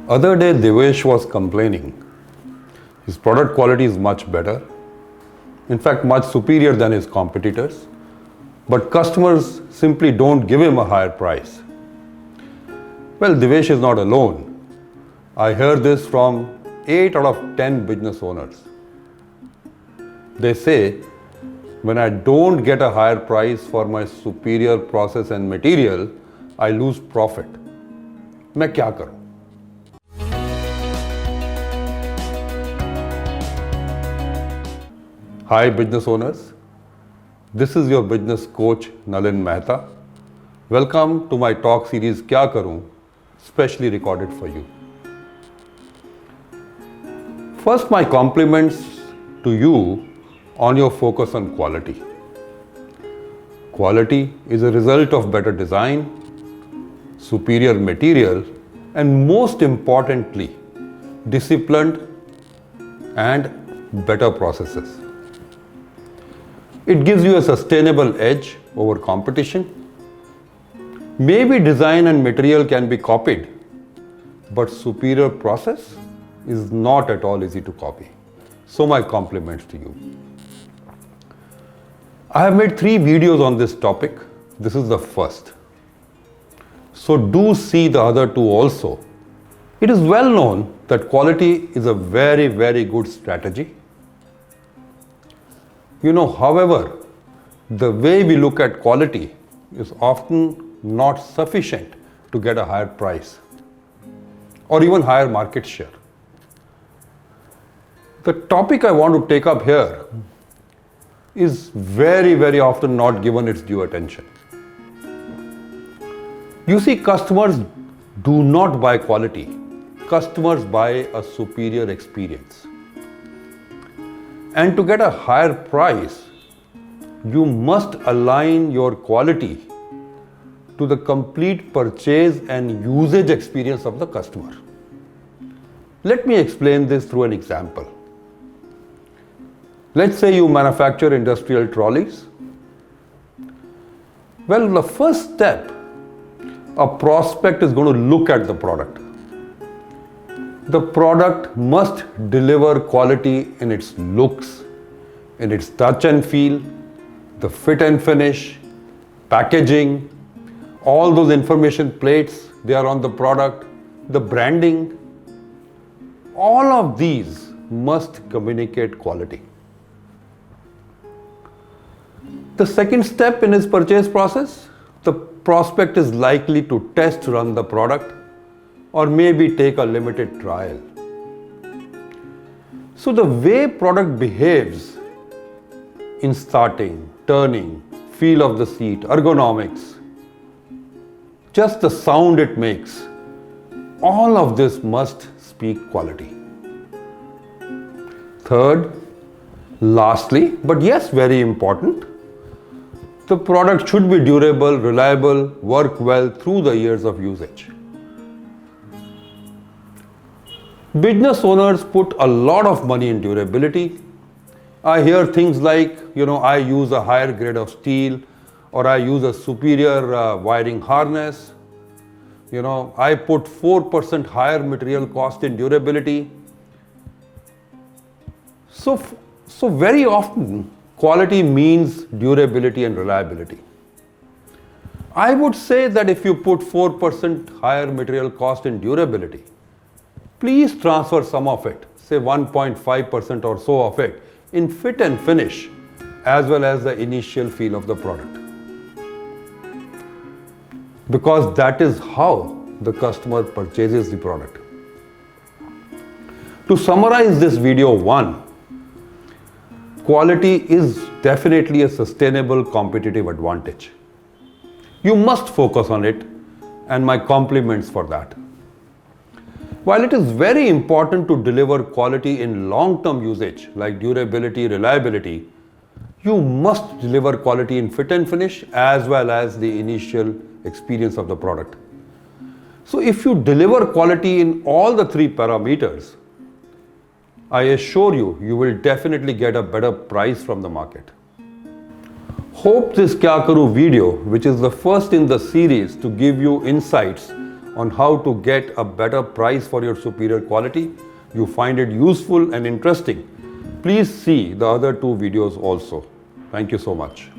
Other day, Devesh was complaining. His product quality is much better, in fact, much superior than his competitors, but customers simply don't give him a higher price. Well, Devesh is not alone. I hear this from 8 out of 10 business owners. They say, when I don't get a higher price for my superior process and material, I lose profit. मैं क्या करूं? Hi business owners, this is your business coach Nalin Mehta. Welcome to my talk series क्या करूं, specially recorded for you. First, my compliments to you on your focus on quality. Quality is a result of better design, superior material, and most importantly, disciplined and better processes. It gives you a sustainable edge over competition. Maybe design and material can be copied, but superior process is not at all easy to copy. So my compliments to you. I have made 3 videos on this topic. This is the first. So do see the other 2 also. It is well known that quality is a very, very good strategy. However, the way we look at quality is often not sufficient to get a higher price or even higher market share. The topic I want to take up here is very, very often not given its due attention. You see, customers do not buy quality. Customers buy a superior experience. And to get a higher price, you must align your quality to the complete purchase and usage experience of the customer. Let me explain this through an example. Let's say you manufacture industrial trolleys. Well, the first step, a prospect is going to look at the product. The product must deliver quality in its looks, in its touch and feel, the fit and finish, packaging, all those information plates they are on the product, the branding. All of these must communicate quality. The second step in his purchase process, the prospect is likely to test run the product or maybe take a limited trial. So the way product behaves in starting, turning, feel of the seat, ergonomics, just the sound it makes, all of this must speak quality. Third, lastly, but yes, very important, the product should be durable, reliable, work well through the years of usage. Business owners put a lot of money in durability. I hear things like, I use a higher grade of steel, or I use a superior wiring harness. I put 4% higher material cost in durability. So very often, quality means durability and reliability. I would say that if you put 4% higher material cost in durability, please transfer some of it, say 1.5% or so of it, in fit and finish, as well as the initial feel of the product. Because that is how the customer purchases the product. To summarize this video 1, quality is definitely a sustainable competitive advantage. You must focus on it, and my compliments for that. While it is very important to deliver quality in long-term usage like durability, reliability, you must deliver quality in fit and finish as well as the initial experience of the product. So if you deliver quality in all the 3 parameters, I assure you, you will definitely get a better price from the market. Hope this Kya Karu video, which is the first in the series to give you insights on how to get a better price for your superior quality, you find it useful and interesting, please see the other two videos also. Thank you so much.